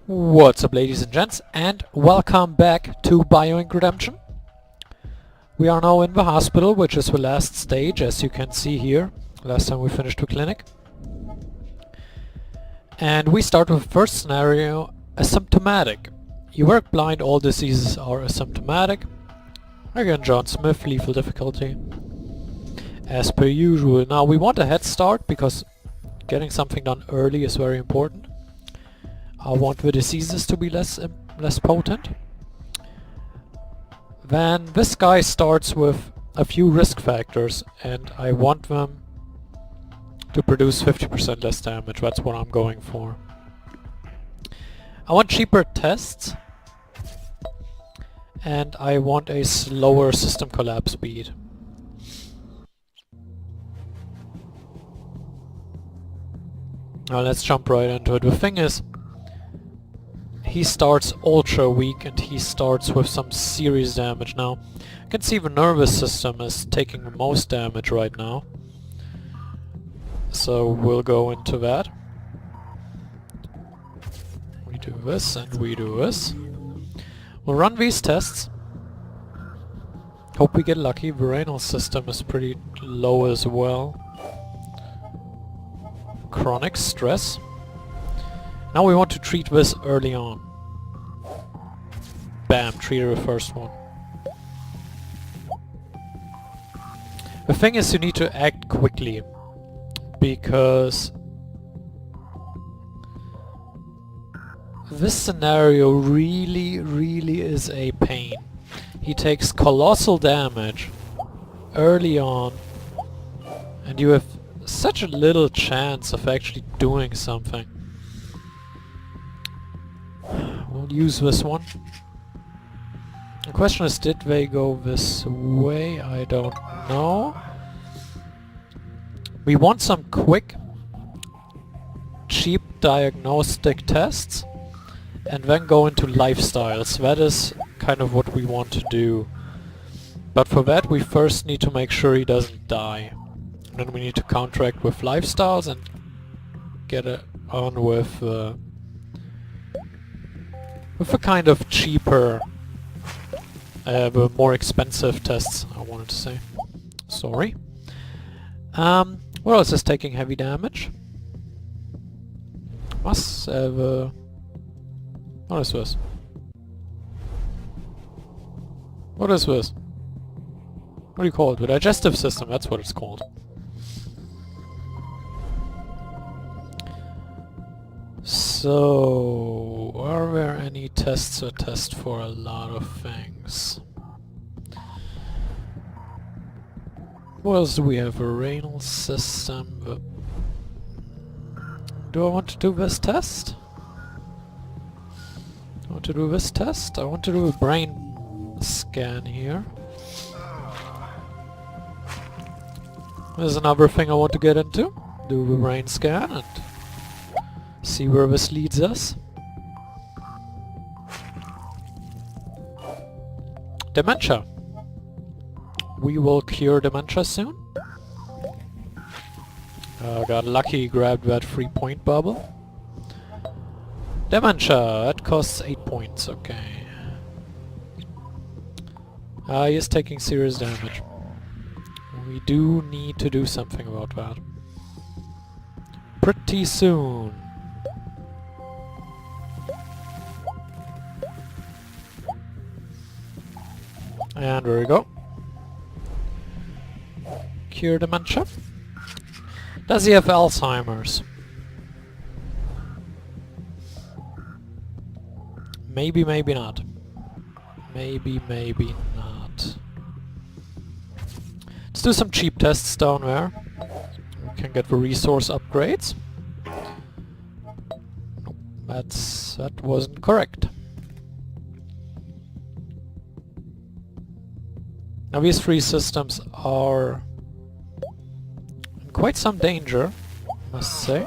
What's up, ladies and gents, and welcome back to Bioink Redemption. We are now in the hospital, which is the last stage, as you can see here. Last time we finished the clinic. And we start with the first scenario, asymptomatic. You work blind, all diseases are asymptomatic. Again, John Smith, lethal difficulty. As per usual. Now we want a head start because getting something done early is very important. I want the diseases to be less potent. Then this guy starts with a few risk factors and I want them to produce 50% less damage. That's what I'm going for. I want cheaper tests and I want a slower system collapse speed. Now let's jump right into it. The thing is, he starts ultra weak and he starts with some serious damage. Now, you can see the nervous system is taking the most damage right now. So we'll go into that. We do this and we do this. We'll run these tests. Hope we get lucky. The renal system is pretty low as well. Chronic stress. Now we want to treat this early on. Bam, treated the first one. The thing is, you need to act quickly because this scenario really is a pain. He takes colossal damage early on and you have such a little chance of actually doing something. We'll use this one. The question is, did they go this way? I don't know. We want some quick, cheap diagnostic tests and then go into lifestyles. That is kind of what we want to do. But for that we first need to make sure he doesn't die. And then we need to counteract with lifestyles and get it on with a kind of cheaper, the more expensive tests, I wanted to say. Sorry. What else is taking heavy damage? Must have what is this? What is this? What do you call it? The digestive system, that's what it's called. So, are there any tests or test for a lot of things? What else do we have? A renal system. Do I want to do this test? I want to do this test? I want to do a brain scan here. There's another thing I want to get into. Do the brain scan and see where this leads us. Dementia. We will cure dementia soon. Got lucky, grabbed that 3-point bubble. Dementia, that costs 8 points, okay. He is taking serious damage. We do need to do something about that. Pretty soon. And there we go. Cure dementia. Does he have Alzheimer's? Maybe, maybe not. Maybe, maybe not. Let's do some cheap tests down there. We can get the resource upgrades. Nope, that wasn't correct. Now these three systems are in quite some danger, I must say.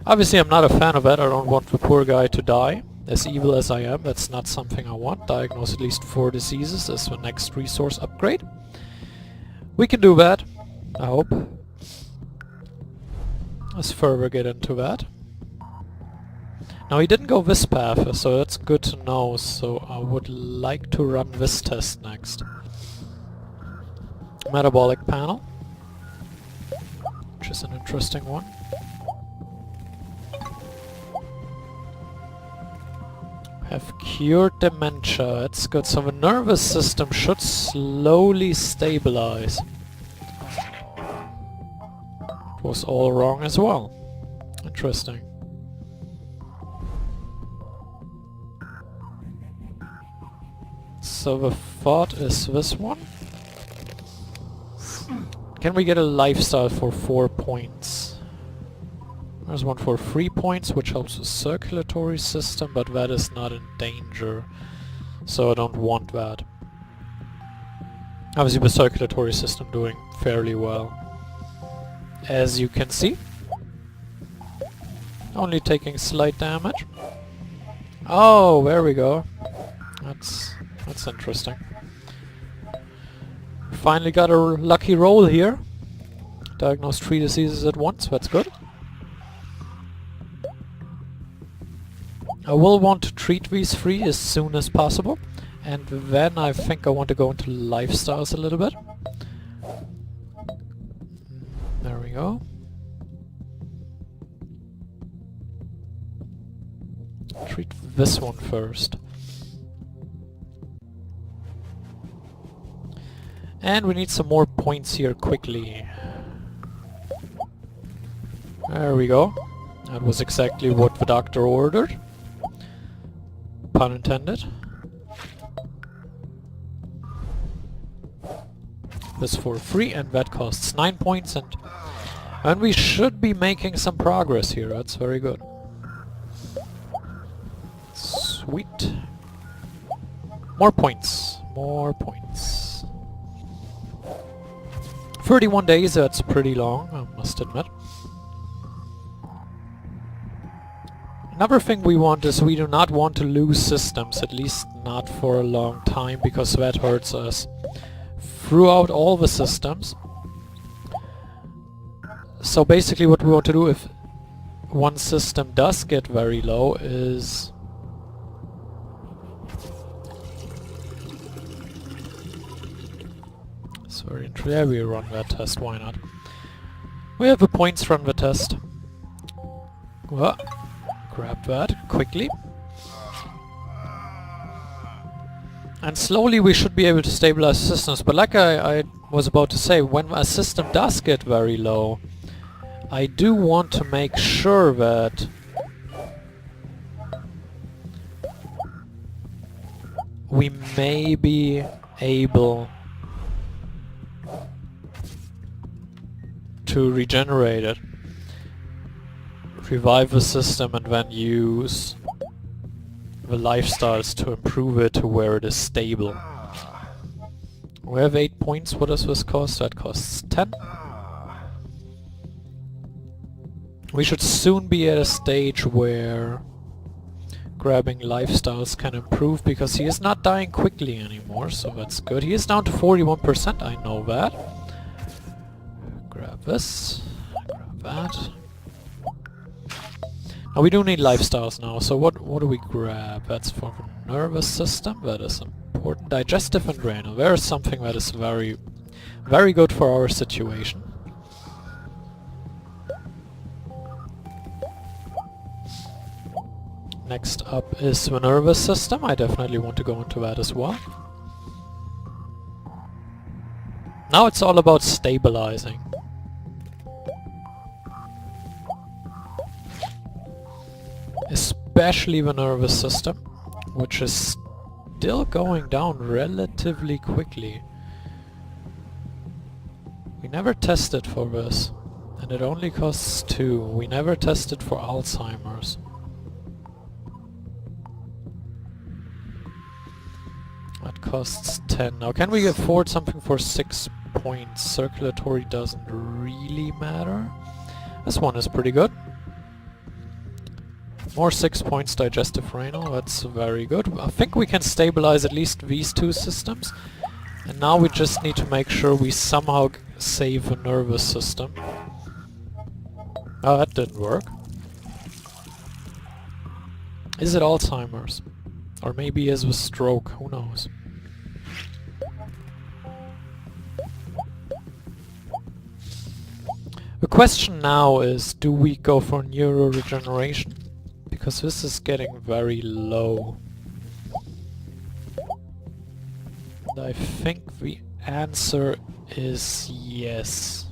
Obviously I'm not a fan of that. I don't want the poor guy to die. As evil as I am, that's not something I want. Diagnose at least 4 diseases as the next resource upgrade. We can do that, I hope. Let's further get into that. Now he didn't go this path, so that's good to know, so I would like to run this test next. Metabolic panel, which is an interesting one. Have cured dementia, that's good. So the nervous system should slowly stabilize. It was all wrong as well. Interesting. So the thought is this one. Can we get a lifestyle for 4 points? There's one for 3 points, which helps the circulatory system, but that is not in danger. So I don't want that. Obviously the circulatory system doing fairly well. As you can see. Only taking slight damage. Oh, there we go. That's interesting. Finally got a lucky roll here. Diagnosed 3 diseases at once, that's good. I will want to treat these 3 as soon as possible. And then I think I want to go into lifestyles a little bit. There we go. Treat this one first. And we need some more points here quickly. There we go. That was exactly what the doctor ordered. Pun intended. This for free, and that costs 9 points, and we should be making some progress here. That's very good. Sweet. More points. More points. 31 days, that's pretty long, I must admit. Another thing we want is we do not want to lose systems, at least not for a long time, because that hurts us. Throughout all the systems. So basically what we want to do if one system does get very low is... Sorry, yeah, we run that test, why not? We have the points from the test. Well, grab that quickly. And slowly we should be able to stabilize systems, but like I was about to say, when a system does get very low, I do want to make sure that we may be able to regenerate it, revive the system, and then use the lifestyles to improve it to where it is stable. We have 8 points. What does this cost? That costs 10. We should soon be at a stage where grabbing lifestyles can improve, because he is not dying quickly anymore, so that's good. He is down to 41%, I know that. Grab this, grab that. Now we do need lifestyles now, so what do we grab? That's for the nervous system, that is important. Digestive and renal, there is something that is very, very good for our situation. Next up is the nervous system. I definitely want to go into that as well. Now it's all about stabilizing. Especially the nervous system, which is still going down relatively quickly. We never tested for this, and it only costs 2. We never tested for Alzheimer's. That costs 10. Now can we afford something for 6 points? Circulatory doesn't really matter. This one is pretty good. More 6 points digestive renal, that's very good. I think we can stabilize at least these 2 systems. And now we just need to make sure we somehow save the nervous system. Oh, that didn't work. Is it Alzheimer's? Or maybe he has a stroke, who knows? The question now is, do we go for neuroregeneration? Because this is getting very low. And I think the answer is yes.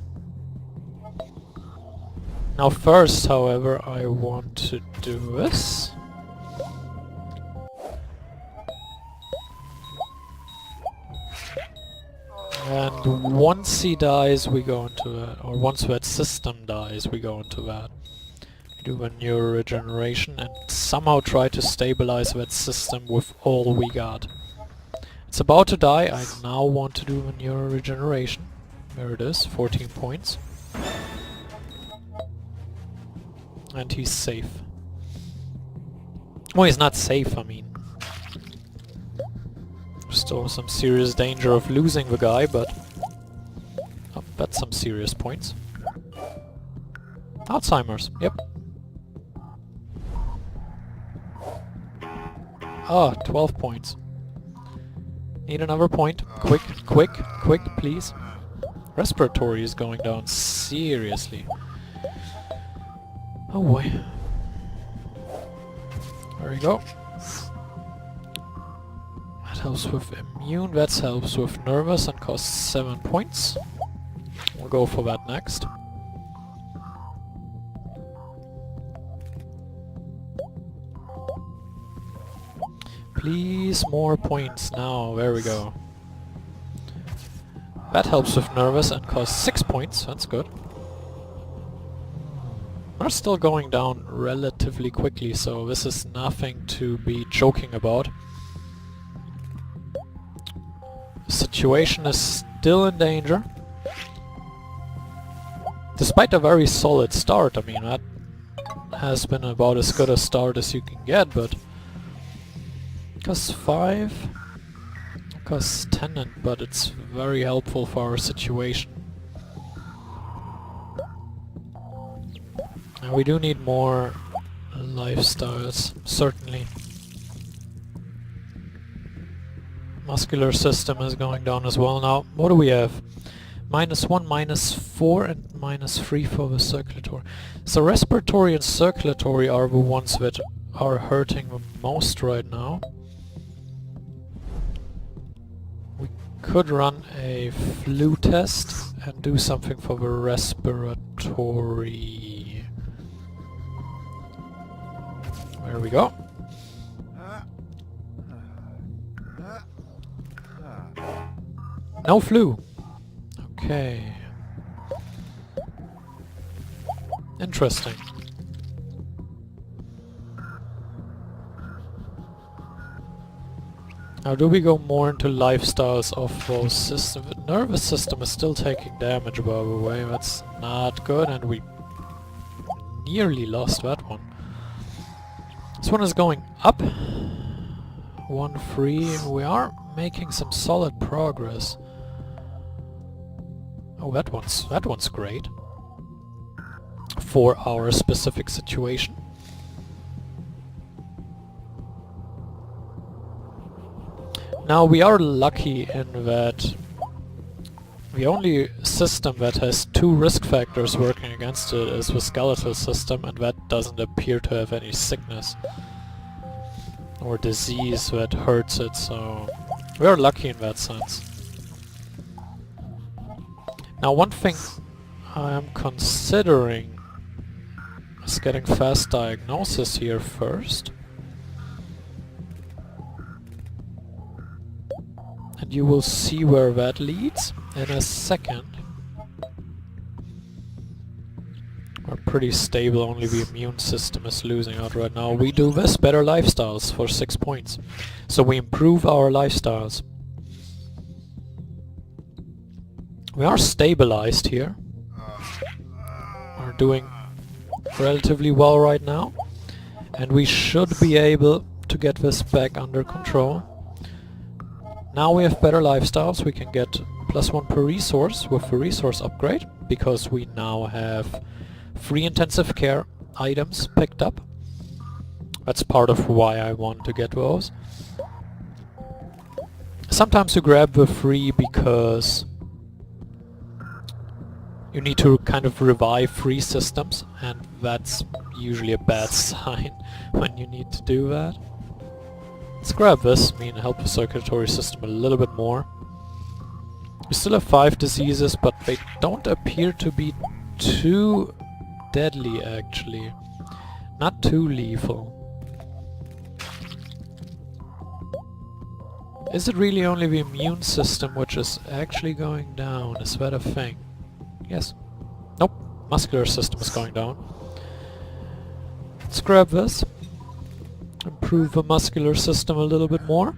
Now first, however, I want to do this. And once he dies, we go into that, or once that system dies, we go into that. We do a neuroregeneration and somehow try to stabilize that system with all we got. It's about to die, I now want to do a neuroregeneration. There it is, 14 points. And he's safe. Well, he's not safe, I mean. Still some serious danger of losing the guy, but oh, that's some serious points. Alzheimer's, yep. Ah, 12 points. Need another point. Quick, quick, quick, please. Respiratory is going down seriously. Oh boy. There we go. That helps with immune, that helps with nervous and costs 7 points. We'll go for that next. Please, more points now, there we go. That helps with nervous and costs 6 points, that's good. We're still going down relatively quickly, so this is nothing to be joking about. The situation is still in danger. Despite a very solid start, I mean, that has been about as good a start as you can get, but... Costs 5, costs 10, but it's very helpful for our situation. And we do need more lifestyles, certainly. Muscular system is going down as well now. What do we have? -1, -4 and -3 for the circulatory. So respiratory and circulatory are the ones that are hurting the most right now. We could run a flu test and do something for the respiratory. There we go. No flu. Okay. Interesting. Now do we go more into lifestyles of those systems? The nervous system is still taking damage, by the way. That's not good, and we nearly lost that one. This one is going up. 1-3. We are making some solid progress. Oh, that one's great. For our specific situation. Now we are lucky in that the only system that has 2 risk factors working against it is the skeletal system, and that doesn't appear to have any sickness or disease that hurts it, so we are lucky in that sense. Now one thing I am considering is getting fast diagnosis here first. And you will see where that leads in a second. We're pretty stable, only the immune system is losing out right now. We do this, better lifestyles for 6 points. So we improve our lifestyles. We are stabilized here. We're doing relatively well right now. And we should be able to get this back under control. Now we have better lifestyles, we can get +1 per resource with the resource upgrade, because we now have 3 intensive care items picked up. That's part of why I want to get those. Sometimes you grab the free because you need to kind of revive free systems, and that's usually a bad sign when you need to do that. Let's grab this, help the circulatory system a little bit more. We still have 5 diseases, but they don't appear to be too deadly actually. Not too lethal. Is it really only the immune system which is actually going down? Is that a thing? Yes. Nope. Muscular system is going down. Let's grab this. Improve the muscular system a little bit more.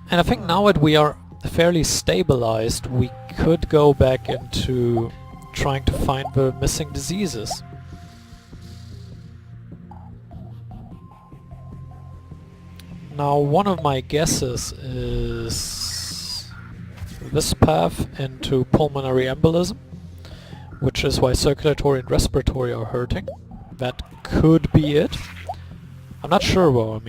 And I think now that we are fairly stabilized, we could go back into trying to find the missing diseases. Now, one of my guesses is this path into pulmonary embolism, which is why circulatory and respiratory are hurting. That could be it. I'm not sure though,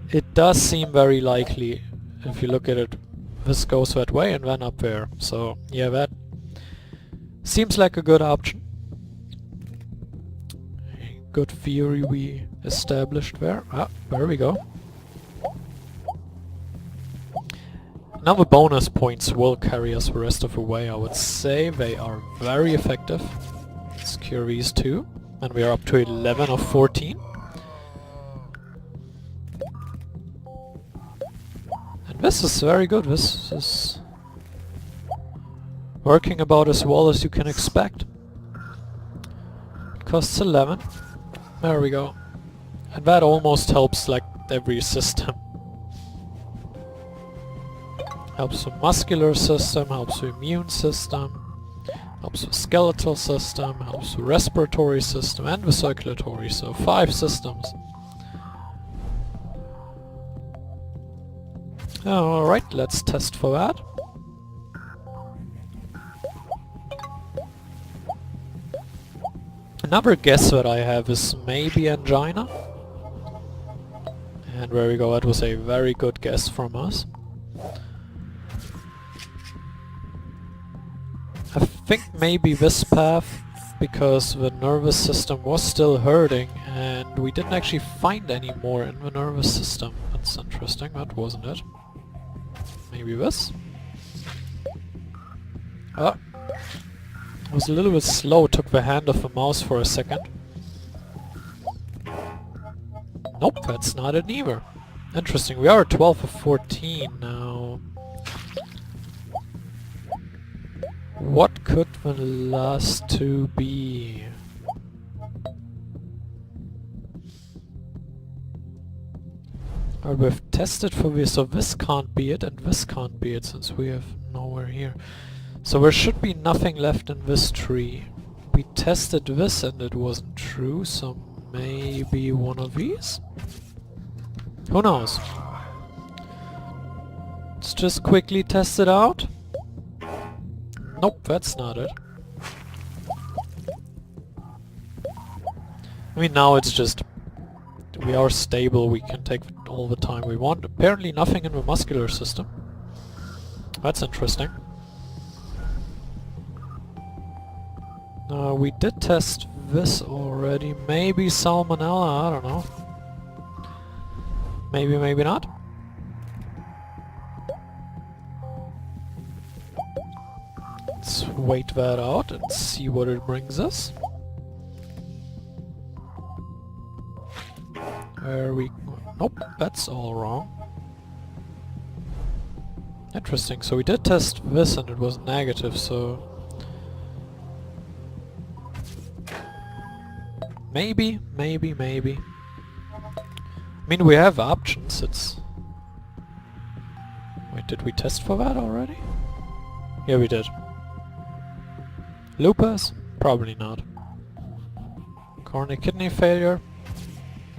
it does seem very likely, if you look at it, this goes that way and then up there. So yeah, that seems like a good option. Good theory we established there. Ah, there we go. Now the bonus points will carry us the rest of the way, I would say. They are very effective. Let's cure these 2. And we are up to 11 of 14. And this is very good. This is working about as well as you can expect. It costs 11. There we go. And that almost helps like every system. Helps the muscular system, helps the immune system, helps the skeletal system, helps the respiratory system and the circulatory, so 5 systems. Alright, let's test for that. Another guess that I have is maybe angina. And there we go, that was a very good guess from us. I think maybe this path, because the nervous system was still hurting and we didn't actually find any more in the nervous system. That's interesting, that wasn't it. Maybe this? Ah. I was a little bit slow, took the hand off the mouse for a second. Nope, that's not it either. Interesting, we are at 12 of 14 now. What could the last 2 be? Or we've tested for this, so this can't be it and this can't be it since we have nowhere here. So there should be nothing left in this tree. We tested this and it wasn't true, so maybe one of these? Who knows? Let's just quickly test it out. Nope, that's not it. Now it's just... we are stable, we can take all the time we want. Apparently nothing in the muscular system. That's interesting. We did test this already. Maybe salmonella, I don't know. Maybe, maybe not. Let's wait that out and see what it brings us. Nope, that's all wrong. Interesting, so we did test this and it was negative, so... maybe. We have options, it's... wait, did we test for that already? Yeah, we did. Lupus? Probably not. Coronary kidney failure?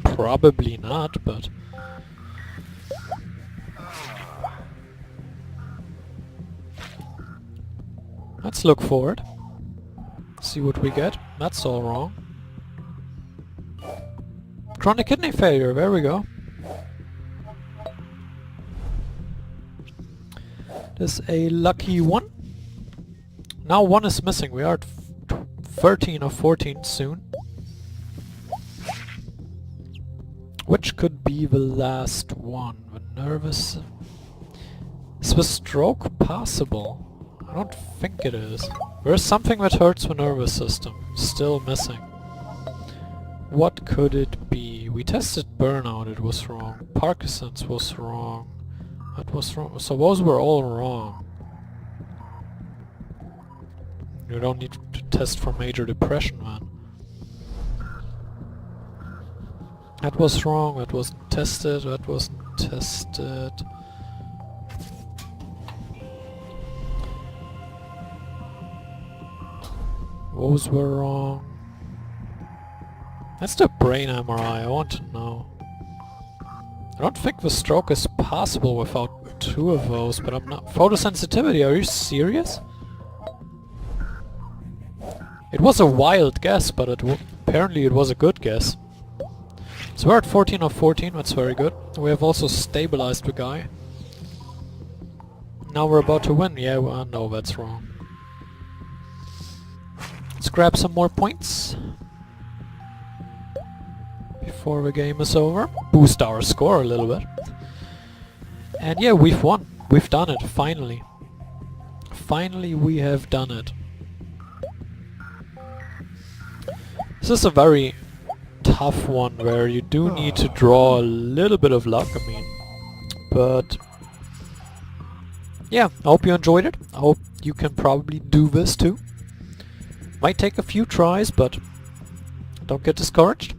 Probably not, but... let's look for it. See what we get. That's all wrong. Chronic kidney failure, there we go. There's a lucky one. Now one is missing. We are at 13 or 14 soon. Which could be the last one? The nervous... Is the stroke possible? I don't think it is. There's something that hurts the nervous system. Still missing. What could it be? We tested burnout, it was wrong. Parkinson's was wrong. That was wrong. So those were all wrong. You don't need to test for major depression, man. That was wrong, that wasn't tested, that wasn't tested. Those were wrong. That's the brain MRI, I want to know. I don't think the stroke is possible without two of those, but I'm not... Photosensitivity, are you serious? It was a wild guess, but apparently it was a good guess. So we're at 14 of 14, that's very good. We have also stabilized the guy. Now we're about to win. Yeah, well, no, that's wrong. Let's grab some more points before the game is over. Boost our score a little bit. And yeah, we've won. We've done it, finally. Finally we have done it. This is a very tough one where you do need to draw a little bit of luck, I mean. But yeah, I hope you enjoyed it. I hope you can probably do this too. Might take a few tries, but don't get discouraged.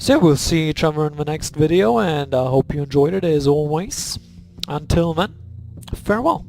So we'll see each other in the next video, and I hope you enjoyed it as always. Until then, farewell.